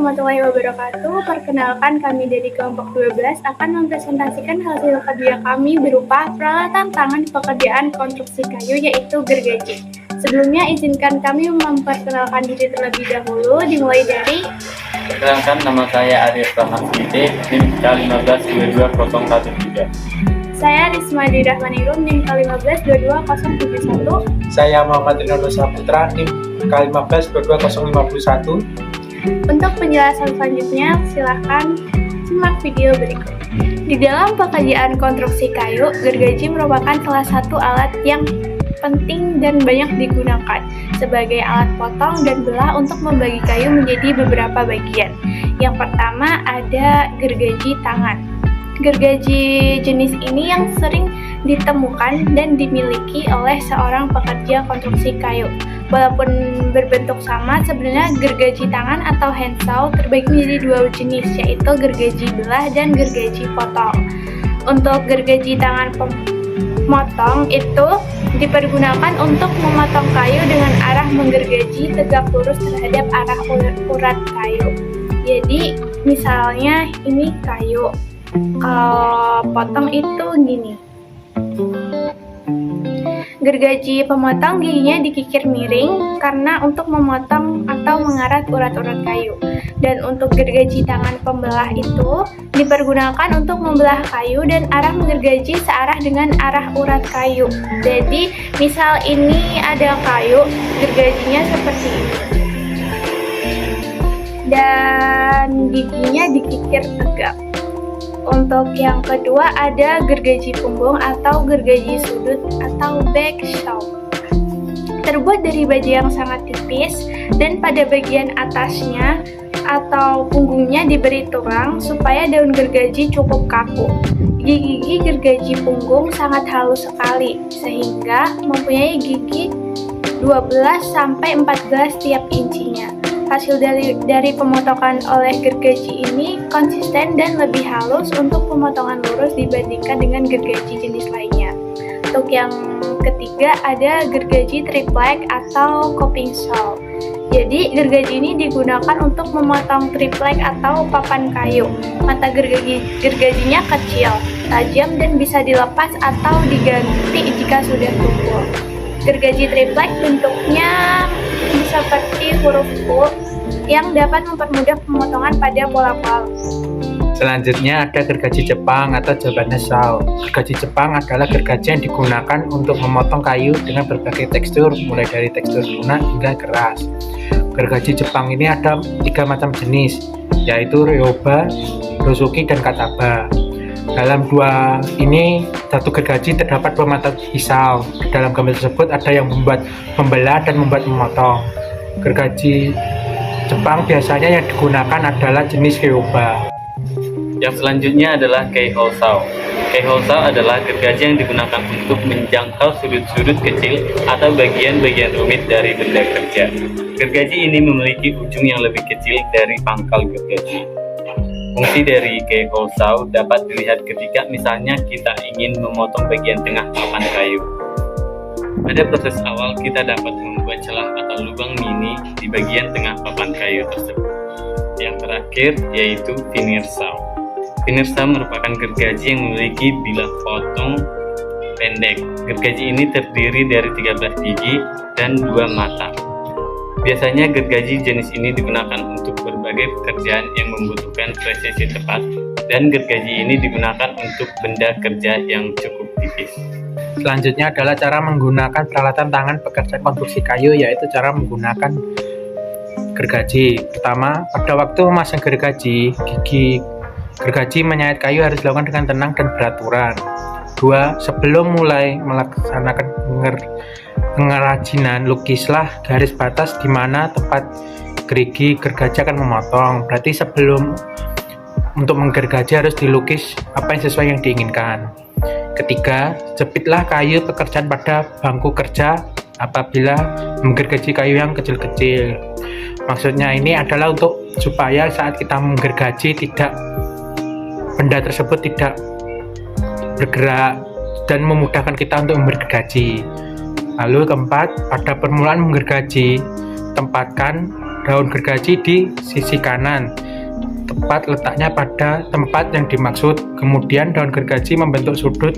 warahmatullahi wabarakatuh. Perkenalkan, kami dari kelompok 12 akan mempresentasikan hasil kerja kami berupa peralatan tangan pekerjaan konstruksi kayu yaitu gergaji. Sebelumnya izinkan kami memperkenalkan diri terlebih dahulu, dimulai dari Perkenalkan, nama saya Arif Rahmansidi, NIM K1522013. saya Risma Dirahmanirum, NIM K1522071. Saya Muhammad Rinaldo Saputra, NIM K1522051. Untuk penjelasan selanjutnya, silakan simak video berikut. Di dalam pekerjaan konstruksi kayu, gergaji merupakan salah satu alat yang penting dan banyak digunakan sebagai alat potong dan belah untuk membagi kayu menjadi beberapa bagian. Yang pertama ada gergaji tangan. Gergaji jenis ini yang sering ditemukan dan dimiliki oleh seorang pekerja konstruksi kayu. Walaupun berbentuk sama, sebenarnya gergaji tangan atau handsaw terbagi menjadi dua jenis, yaitu gergaji belah dan gergaji potong. Untuk gergaji tangan pemotong itu dipergunakan untuk memotong kayu dengan arah menggergaji tegak lurus terhadap arah urat kayu. Jadi misalnya ini kayu, kalau potong itu gini. Gergaji pemotong giginya dikikir miring karena untuk memotong atau mengarat urat-urat kayu. Dan untuk gergaji tangan pembelah itu dipergunakan untuk membelah kayu dan arah menggergaji searah dengan arah urat kayu. Jadi misal ini ada kayu, gergajinya seperti ini. Dan giginya dikikir tegak. Untuk yang kedua ada gergaji punggung atau gergaji sudut atau back saw. Terbuat dari baja yang sangat tipis dan pada bagian atasnya atau punggungnya diberi tulang supaya daun gergaji cukup kaku. Gigi gergaji punggung sangat halus sekali sehingga mempunyai gigi 12-14 tiap incinya. Hasil dari pemotongan oleh gergaji ini konsisten dan lebih halus untuk pemotongan lurus dibandingkan dengan gergaji jenis lainnya. Untuk yang ketiga ada gergaji triplek atau coping saw. Jadi gergaji ini digunakan untuk memotong triplek atau papan kayu. Mata gergajinya kecil, tajam dan bisa dilepas atau diganti jika sudah tumpul. Gergaji triplek bentuknya seperti huruf U yang dapat mempermudah pemotongan pada pola-pola. Selanjutnya ada gergaji Jepang atau Japanese saw. Gergaji Jepang adalah gergaji yang digunakan untuk memotong kayu dengan berbagai tekstur, mulai dari tekstur lunak hingga keras. Gergaji Jepang ini ada 3 macam jenis, yaitu Ryoba, Rosuki, dan Kataba. Dalam dua ini, satu gergaji terdapat 2 mata pisau. Di dalam gambar tersebut ada yang membuat membelah dan membuat memotong. Gergaji Jepang biasanya yang digunakan adalah jenis Ryoba. Yang selanjutnya adalah keyhole saw. Keyhole saw adalah gergaji yang digunakan untuk menjangkau sudut-sudut kecil atau bagian-bagian rumit dari benda kerja. Gergaji ini memiliki ujung yang lebih kecil dari pangkal gergaji. Fungsi dari keyhole saw dapat dilihat ketika misalnya kita ingin memotong bagian tengah papan kayu. Pada proses awal kita dapat membuat celah atau lubang mini di bagian tengah papan kayu tersebut. Yang terakhir yaitu veneer saw. Veneer saw merupakan gergaji yang memiliki bilah potong pendek. Gergaji ini terdiri dari 13 gigi dan 2 mata. Biasanya gergaji jenis ini digunakan untuk berbagai pekerjaan yang membutuhkan presisi tepat, dan gergaji ini digunakan untuk benda kerja yang cukup tipis. Selanjutnya adalah cara menggunakan peralatan tangan pekerjaan konstruksi kayu, yaitu cara menggunakan gergaji. Pertama, pada waktu memasang gergaji, gigi gergaji menyayat kayu harus dilakukan dengan tenang dan beraturan. 2. Sebelum mulai melaksanakan pengerajinan, lukislah garis batas di mana tempat gerigi gergaji akan memotong. Berarti sebelum untuk menggergaji harus dilukis apa yang sesuai yang diinginkan. Ketiga, jepitlah kayu pekerjaan pada bangku kerja apabila menggergaji kayu yang kecil-kecil. Maksudnya ini adalah untuk supaya saat kita menggergaji benda tersebut tidak bergerak dan memudahkan kita untuk menggergaji. Lalu keempat, pada permulaan menggergaji, tempatkan daun gergaji di sisi kanan, tepat letaknya pada tempat yang dimaksud. Kemudian daun gergaji membentuk sudut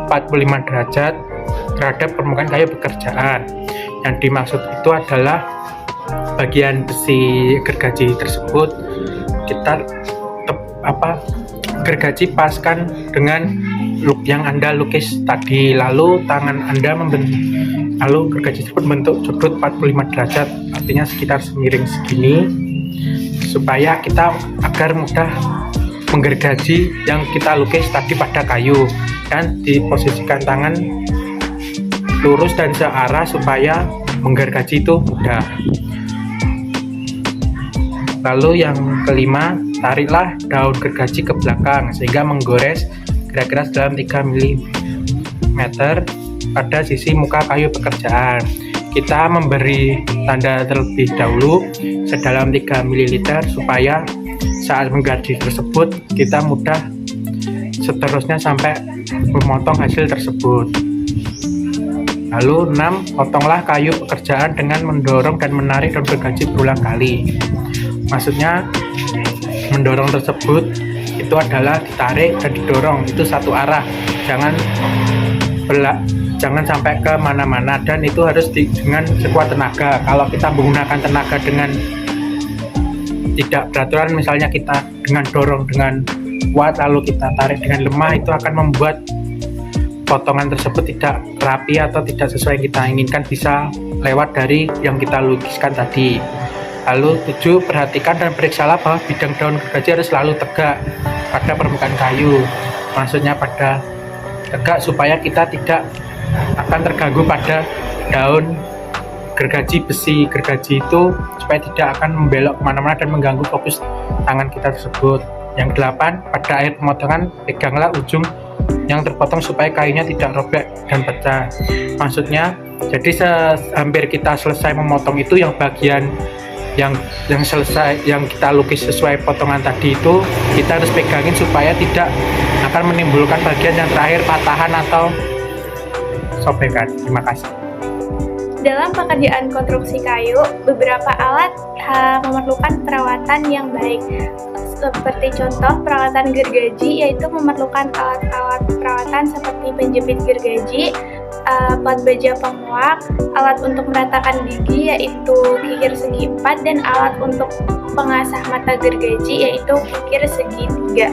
45 derajat terhadap permukaan kayu pekerjaan. Yang dimaksud itu adalah bagian besi gergaji tersebut kita gergaji paskan dengan look yang Anda lukis tadi, lalu tangan Anda lalu gergaji tersebut membentuk sudut 45 derajat, artinya sekitar semiring segini, supaya kita agar mudah menggergaji yang kita lukis tadi pada kayu, dan diposisikan tangan lurus dan searah supaya menggergaji itu mudah. Lalu yang kelima, tariklah daun gergaji ke belakang sehingga menggores kira-kira dalam 3 mm pada sisi muka kayu pekerjaan. Kita memberi tanda terlebih dahulu sedalam 3 ml supaya saat menggergaji tersebut kita mudah seterusnya sampai memotong hasil tersebut. Lalu 6, potonglah kayu pekerjaan dengan mendorong dan menarik daun gergaji berulang kali. Maksudnya mendorong tersebut itu adalah ditarik dan didorong, itu satu arah, jangan sampai ke mana-mana, dan itu harus dengan sekuat tenaga. Kalau kita menggunakan tenaga dengan tidak beraturan, misalnya kita dengan dorong dengan kuat lalu kita tarik dengan lemah, itu akan membuat potongan tersebut tidak rapi atau tidak sesuai yang kita inginkan, bisa lewat dari yang kita lukiskan tadi. Lalu 7, perhatikan dan periksalah bahwa bidang daun gergaji harus selalu tegak pada permukaan kayu. Maksudnya pada tegak supaya kita tidak akan terganggu pada daun gergaji besi gergaji itu, supaya tidak akan membelok kemana-mana dan mengganggu fokus tangan kita tersebut. Yang 8, pada akhir pemotongan peganglah ujung yang terpotong supaya kayunya tidak robek dan pecah. Maksudnya jadi hampir kita selesai memotong itu, yang bagian yang selesai yang kita lukis sesuai potongan tadi itu kita harus pegangin supaya tidak akan menimbulkan bagian yang terakhir patahan atau sobekan. Terima kasih. Dalam pekerjaan konstruksi kayu, beberapa alat memerlukan perawatan yang baik. Seperti contoh perawatan gergaji, yaitu memerlukan alat-alat perawatan seperti penjepit gergaji, plat baja penguak, alat untuk meratakan gigi yaitu kikir segi 4, dan alat untuk pengasah mata gergaji yaitu kikir segi 3.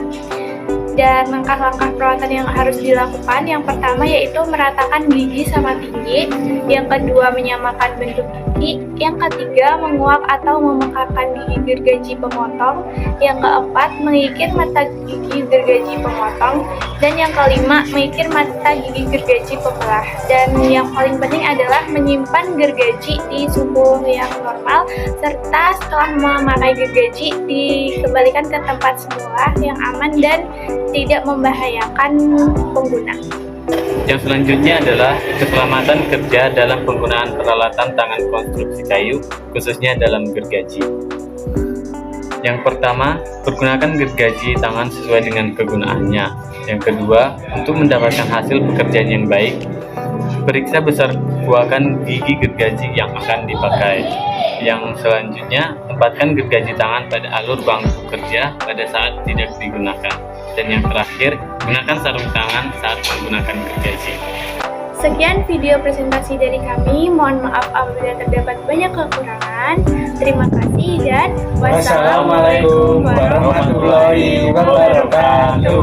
Dan langkah-langkah perawatan yang harus dilakukan, yang pertama yaitu meratakan gigi sama tinggi, yang kedua menyamakan bentuk gigi, yang ketiga menguak atau memekakan gigi gergaji pemotong, yang keempat mengikir mata gigi gergaji pemotong, dan yang kelima mengikir mata gigi gergaji pembelah. Dan yang paling penting adalah menyimpan gergaji di suhu yang normal, serta setelah memakai gergaji dikembalikan ke tempat semula yang aman dan tidak membahayakan pengguna. Yang selanjutnya adalah keselamatan kerja dalam penggunaan peralatan tangan konstruksi kayu, khususnya dalam gergaji. Yang pertama, pergunakan gergaji tangan sesuai dengan kegunaannya. Yang kedua, untuk mendapatkan hasil pekerjaan yang baik, periksa besar kuakan gigi gergaji yang akan dipakai. Yang selanjutnya, tempatkan gergaji tangan pada alur bangku kerja pada saat tidak digunakan. Dan yang terakhir, gunakan sarung tangan saat menggunakan gergaji. Sekian video presentasi dari kami. Mohon maaf apabila terdapat banyak kekurangan. Terima kasih dan Wassalamualaikum warahmatullahi wabarakatuh.